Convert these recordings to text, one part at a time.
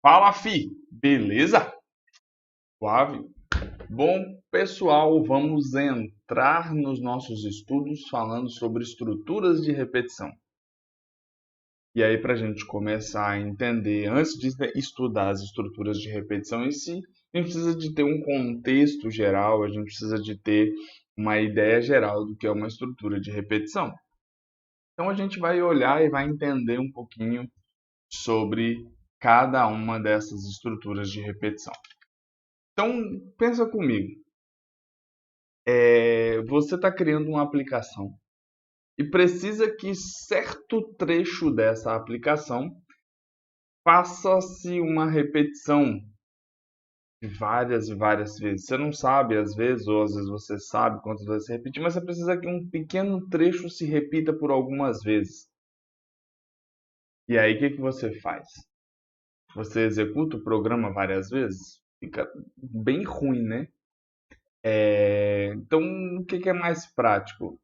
Fala, fi! Beleza? Suave? Bom, pessoal, vamos entrar nos nossos estudos falando sobre estruturas de repetição. E aí, para a gente começar a entender, antes de estudar as estruturas de repetição em si, a gente precisa de ter um contexto geral, a gente precisa de ter uma ideia geral do que é uma estrutura de repetição. Então, a gente vai olhar e vai entender um pouquinho sobre cada uma dessas estruturas de repetição. Então, pensa comigo. Você está criando uma aplicação e precisa que certo trecho dessa aplicação faça-se uma repetição de várias e várias vezes. Você não sabe às vezes, ou às vezes você sabe quantas vezes se repetir, mas você precisa que um pequeno trecho se repita por algumas vezes. E aí, o que você faz? Você executa o programa várias vezes? Fica bem ruim, né? Então, o que é mais prático?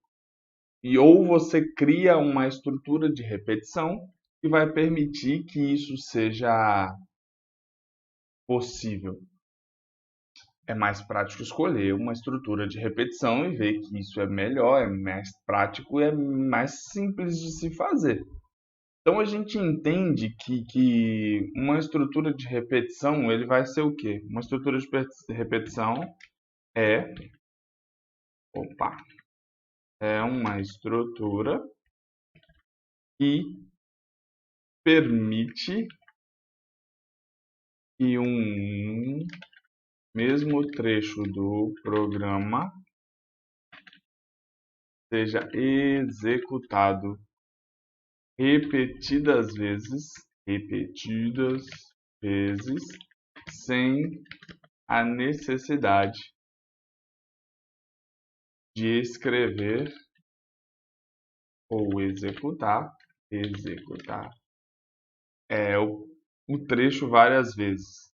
Ou você cria uma estrutura de repetição que vai permitir que isso seja possível. É mais prático escolher uma estrutura de repetição e ver que isso é melhor, é mais prático e é mais simples de se fazer. Então a gente entende que uma estrutura de repetição ele vai ser o quê? Uma estrutura de repetição é, é uma estrutura que permite que um mesmo trecho do programa seja executado repetidas vezes, sem a necessidade de escrever ou executar o trecho várias vezes.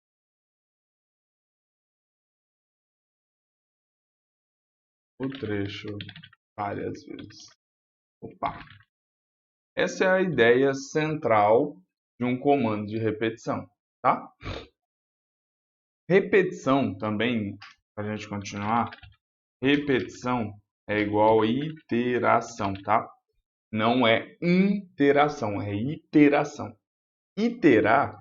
O trecho várias vezes. Essa é a ideia central de um comando de repetição, tá? Repetição também, para a gente continuar, repetição é igual a iteração, tá? Não é interação, é iteração. Iterar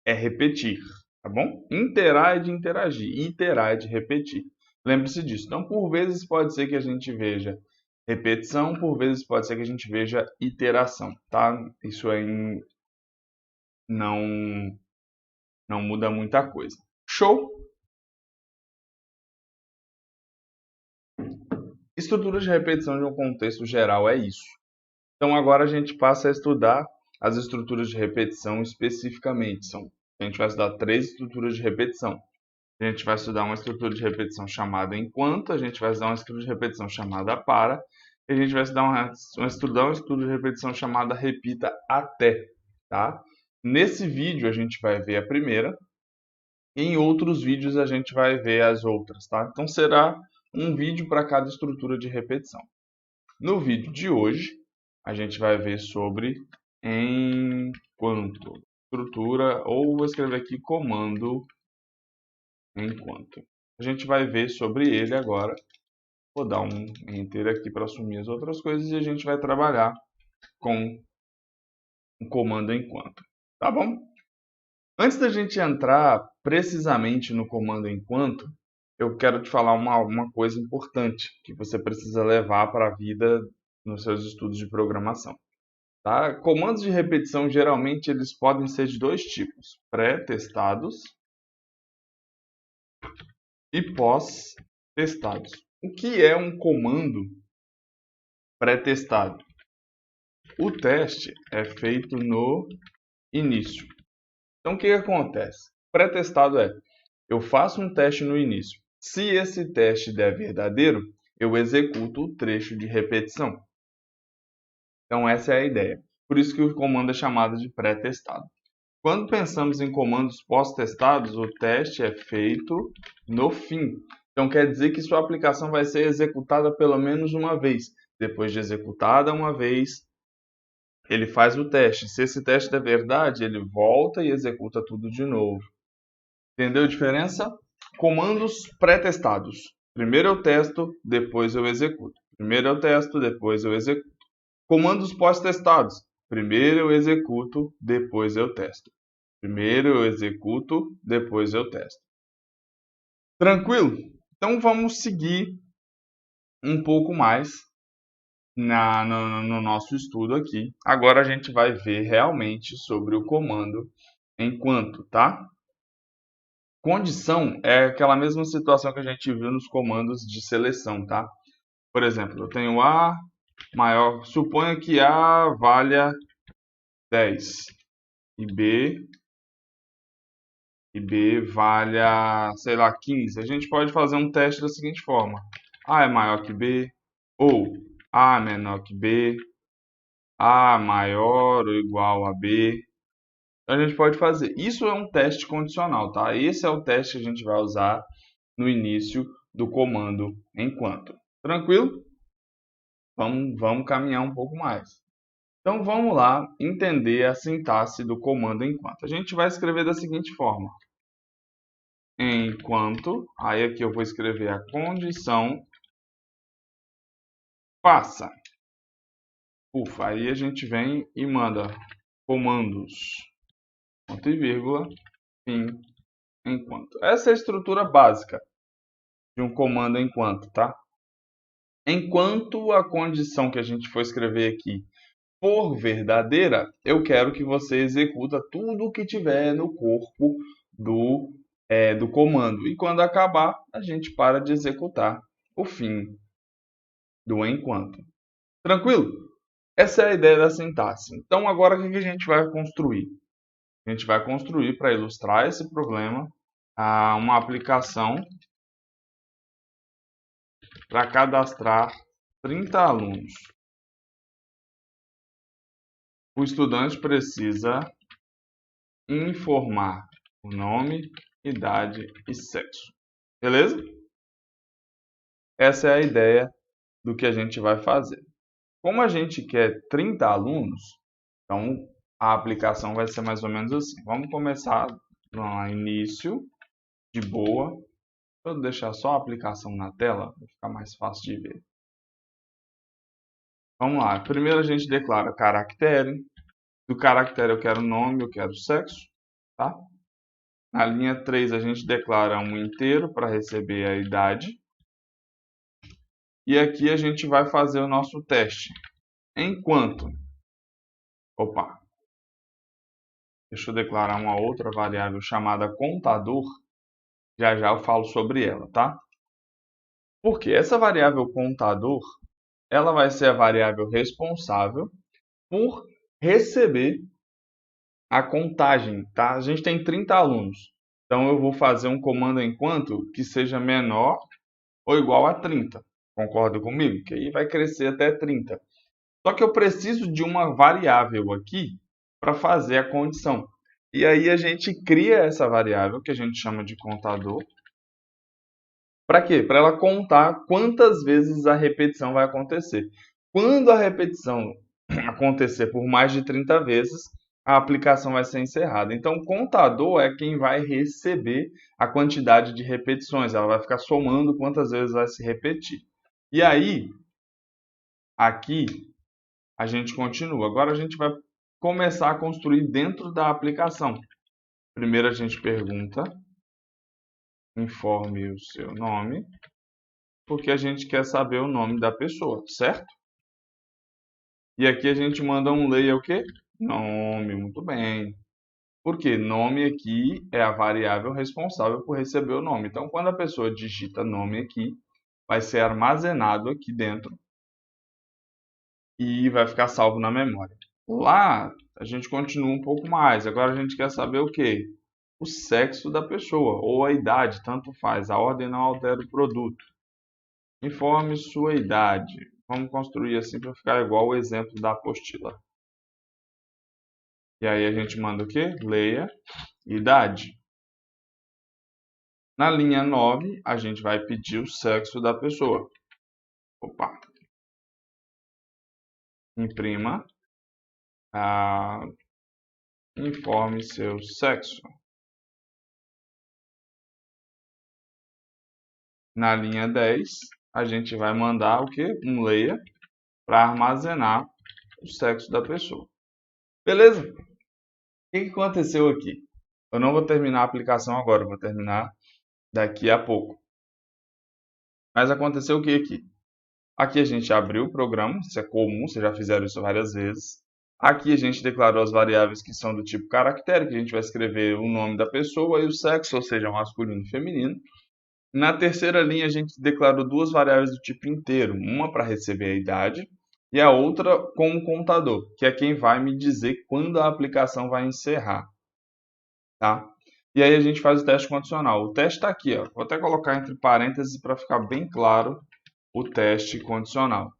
é repetir, tá bom? Interar é de interagir, iterar é de repetir. Lembre-se disso. Então, por vezes pode ser que a gente veja repetição, por vezes pode ser que a gente veja iteração, tá? Isso aí não muda muita coisa. Show? Estrutura de repetição de um contexto geral é isso. Então agora a gente passa a estudar as estruturas de repetição especificamente. A gente vai estudar 3 estruturas de repetição. A gente vai estudar uma estrutura de repetição chamada enquanto, a gente vai estudar uma estrutura de repetição chamada para, e a gente vai estudar uma estrutura de repetição chamada repita até, tá? Nesse vídeo a gente vai ver a primeira, e em outros vídeos a gente vai ver as outras, tá? Então será um vídeo para cada estrutura de repetição. No vídeo de hoje, a gente vai ver sobre enquanto. Estrutura, ou vou escrever aqui comando enquanto. A gente vai ver sobre ele agora. Vou dar um enter aqui para assumir as outras coisas e a gente vai trabalhar com o comando enquanto. Tá bom? Antes da gente entrar precisamente no comando enquanto, eu quero te falar uma coisa importante que você precisa levar para a vida nos seus estudos de programação. Tá? Comandos de repetição, geralmente, eles podem ser de 2 tipos, pré-testados e pós-testados. O que é um comando pré-testado? O teste é feito no início. Então, o que acontece? Pré-testado é, eu faço um teste no início. Se esse teste der verdadeiro, eu executo o trecho de repetição. Então, essa é a ideia. Por isso que o comando é chamado de pré-testado. Quando pensamos em comandos pós-testados, o teste é feito no fim. Então, quer dizer que sua aplicação vai ser executada pelo menos uma vez. Depois de executada uma vez, ele faz o teste. Se esse teste der verdade, ele volta e executa tudo de novo. Entendeu a diferença? Comandos pré-testados. Primeiro eu testo, depois eu executo. Primeiro eu testo, depois eu executo. Comandos pós-testados. Primeiro eu executo, depois eu testo. Primeiro eu executo, depois eu testo. Tranquilo? Então vamos seguir um pouco mais no nosso estudo aqui. Agora a gente vai ver realmente sobre o comando enquanto, tá? Condição é aquela mesma situação que a gente viu nos comandos de seleção, tá? Por exemplo, eu tenho A maior, suponha que A valha 10 e B valha, sei lá, 15. A gente pode fazer um teste da seguinte forma: A é maior que B, ou A é menor que B, A maior ou igual a B. Então a gente pode fazer. Isso é um teste condicional, tá? Esse é o teste que a gente vai usar no início do comando enquanto. Tranquilo? Vamos caminhar um pouco mais. Então vamos lá entender a sintaxe do comando enquanto. A gente vai escrever da seguinte forma: enquanto, aí aqui eu vou escrever a condição passa. Ufa, aí a gente vem e manda comandos, ponto e vírgula, fim, enquanto. Essa é a estrutura básica de um comando enquanto, tá? Enquanto a condição que a gente for escrever aqui for verdadeira, eu quero que você executa tudo o que tiver no corpo do comando. E quando acabar, a gente para de executar o fim do enquanto. Tranquilo? Essa é a ideia da sintaxe. Então, agora o que a gente vai construir? A gente vai construir, para ilustrar esse problema, uma aplicação para cadastrar 30 alunos. O estudante precisa informar o nome, idade e sexo. Beleza? Essa é a ideia do que a gente vai fazer. Como a gente quer 30 alunos, então a aplicação vai ser mais ou menos assim. Vamos começar no início, de boa. Vou deixar só a aplicação na tela, para ficar mais fácil de ver. Vamos lá. Primeiro a gente declara caractere. Do caractere eu quero nome, eu quero sexo. Tá? Na linha 3 a gente declara um inteiro para receber a idade. E aqui a gente vai fazer o nosso teste. Enquanto. Opa. Deixa eu declarar uma outra variável chamada contador. Já já eu falo sobre ela, tá? Porque essa variável contador, ela vai ser a variável responsável por receber a contagem, tá? A gente tem 30 alunos. Então eu vou fazer um comando enquanto que seja menor ou igual a 30. Concorda comigo? Que aí vai crescer até 30. Só que eu preciso de uma variável aqui para fazer a condição. E aí a gente cria essa variável que a gente chama de contador. Para quê? Para ela contar quantas vezes a repetição vai acontecer. Quando a repetição acontecer por mais de 30 vezes, a aplicação vai ser encerrada. Então, o contador é quem vai receber a quantidade de repetições. Ela vai ficar somando quantas vezes vai se repetir. E aí, aqui, a gente continua. Agora a gente vai começar a construir dentro da aplicação. Primeiro a gente pergunta, informe o seu nome, porque a gente quer saber o nome da pessoa, certo? E aqui a gente manda um leia o quê? Nome, muito bem. Porque nome aqui é a variável responsável por receber o nome. Então, quando a pessoa digita nome aqui, vai ser armazenado aqui dentro e vai ficar salvo na memória. Lá, a gente continua um pouco mais. Agora a gente quer saber o quê? O sexo da pessoa ou a idade, tanto faz. A ordem não altera o produto. Informe sua idade. Vamos construir assim para ficar igual o exemplo da apostila. E aí a gente manda o quê? Leia idade. Na linha 9, a gente vai pedir o sexo da pessoa. Opa. Imprima Informe seu sexo. Na linha 10, a gente vai mandar o quê? Um layer para armazenar o sexo da pessoa. Beleza? O que aconteceu aqui? Eu não vou terminar a aplicação agora, vou terminar daqui a pouco. Mas aconteceu o que aqui? Aqui a gente abriu o programa, isso é comum, vocês já fizeram isso várias vezes. Aqui a gente declarou as variáveis que são do tipo caractere, que a gente vai escrever o nome da pessoa e o sexo, ou seja, masculino e feminino. Na terceira linha a gente declarou duas variáveis do tipo inteiro, uma para receber a idade e a outra como contador, que é quem vai me dizer quando a aplicação vai encerrar. Tá? E aí a gente faz o teste condicional. O teste está aqui, ó. Vou até colocar entre parênteses para ficar bem claro o teste condicional.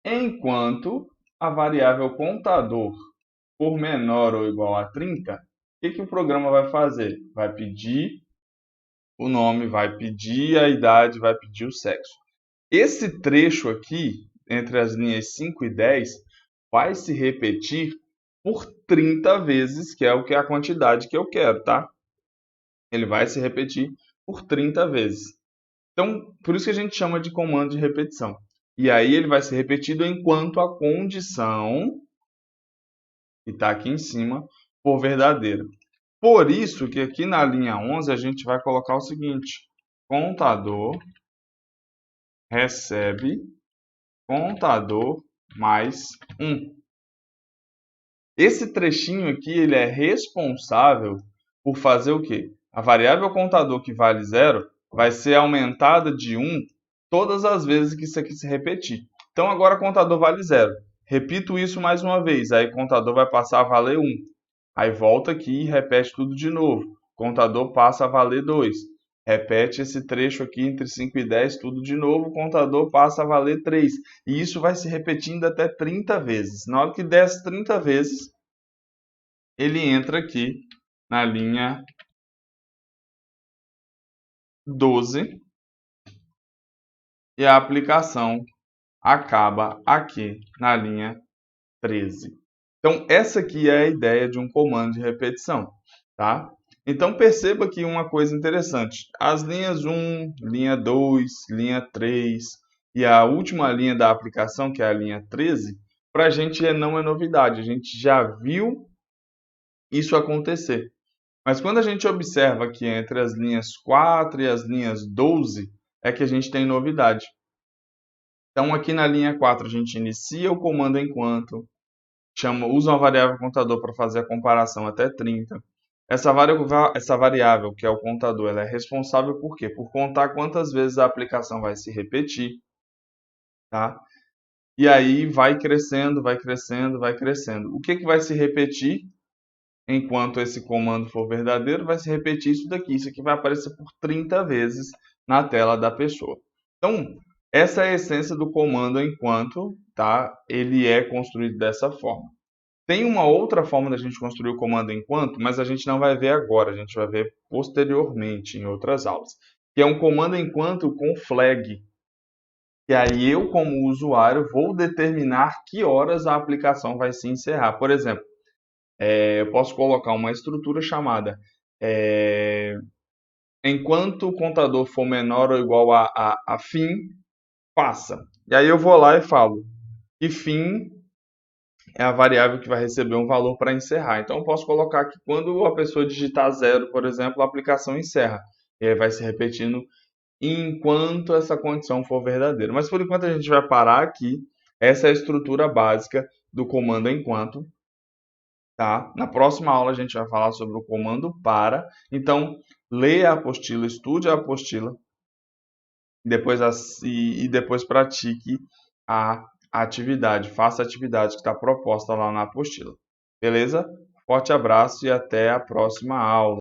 Enquanto a variável contador for menor ou igual a 30, o que o programa vai fazer? Vai pedir o nome, vai pedir a idade, vai pedir o sexo. Esse trecho aqui, entre as linhas 5 e 10, vai se repetir por 30 vezes, que é o que é a quantidade que eu quero, tá? Ele vai se repetir por 30 vezes. Então, por isso que a gente chama de comando de repetição. E aí ele vai ser repetido enquanto a condição, que está aqui em cima, for verdadeira. Por isso que aqui na linha 11 a gente vai colocar o seguinte: contador recebe contador mais 1. Esse trechinho aqui ele é responsável por fazer o quê? A variável contador que vale 0 vai ser aumentada de 1 todas as vezes que isso aqui se repetir. Então agora contador vale 0. Repito isso mais uma vez, aí contador vai passar a valer 1. Aí volta aqui e repete tudo de novo. Contador passa a valer 2. Repete esse trecho aqui entre 5 e 10, tudo de novo, o contador passa a valer 3. E isso vai se repetindo até 30 vezes. Na hora que der 30 vezes, ele entra aqui na linha 12 e a aplicação acaba aqui na linha 13. Então, essa aqui é a ideia de um comando de repetição, tá? Então, perceba aqui uma coisa interessante. As linhas 1, linha 2, linha 3 e a última linha da aplicação, que é a linha 13, para a gente não é novidade. A gente já viu isso acontecer. Mas quando a gente observa aqui entre as linhas 4 e as linhas 12, é que a gente tem novidade. Então, aqui na linha 4, a gente inicia o comando enquanto, usa uma variável contador para fazer a comparação até 30. Essa variável, que é o contador, ela é responsável por quê? Por contar quantas vezes a aplicação vai se repetir. Tá? E aí vai crescendo, vai crescendo, vai crescendo. O que vai se repetir enquanto esse comando for verdadeiro? Vai se repetir isso daqui. Isso aqui vai aparecer por 30 vezes na tela da pessoa. Então, essa é a essência do comando enquanto, tá? Ele é construído dessa forma. Tem uma outra forma da gente construir o comando enquanto, mas a gente não vai ver agora, a gente vai ver posteriormente em outras aulas. Que é um comando enquanto com flag. E aí eu, como usuário, vou determinar que horas a aplicação vai se encerrar. Por exemplo, eu posso colocar uma estrutura chamada enquanto o contador for menor ou igual a fim, passa. E aí eu vou lá e falo que fim é a variável que vai receber um valor para encerrar. Então eu posso colocar que quando a pessoa digitar 0, por exemplo, a aplicação encerra. E aí vai se repetindo enquanto essa condição for verdadeira. Mas por enquanto a gente vai parar aqui. Essa é a estrutura básica do comando enquanto. Tá? Na próxima aula a gente vai falar sobre o comando para. Então, leia a apostila, estude a apostila e depois pratique a atividade. Faça a atividade que está proposta lá na apostila. Beleza? Forte abraço e até a próxima aula.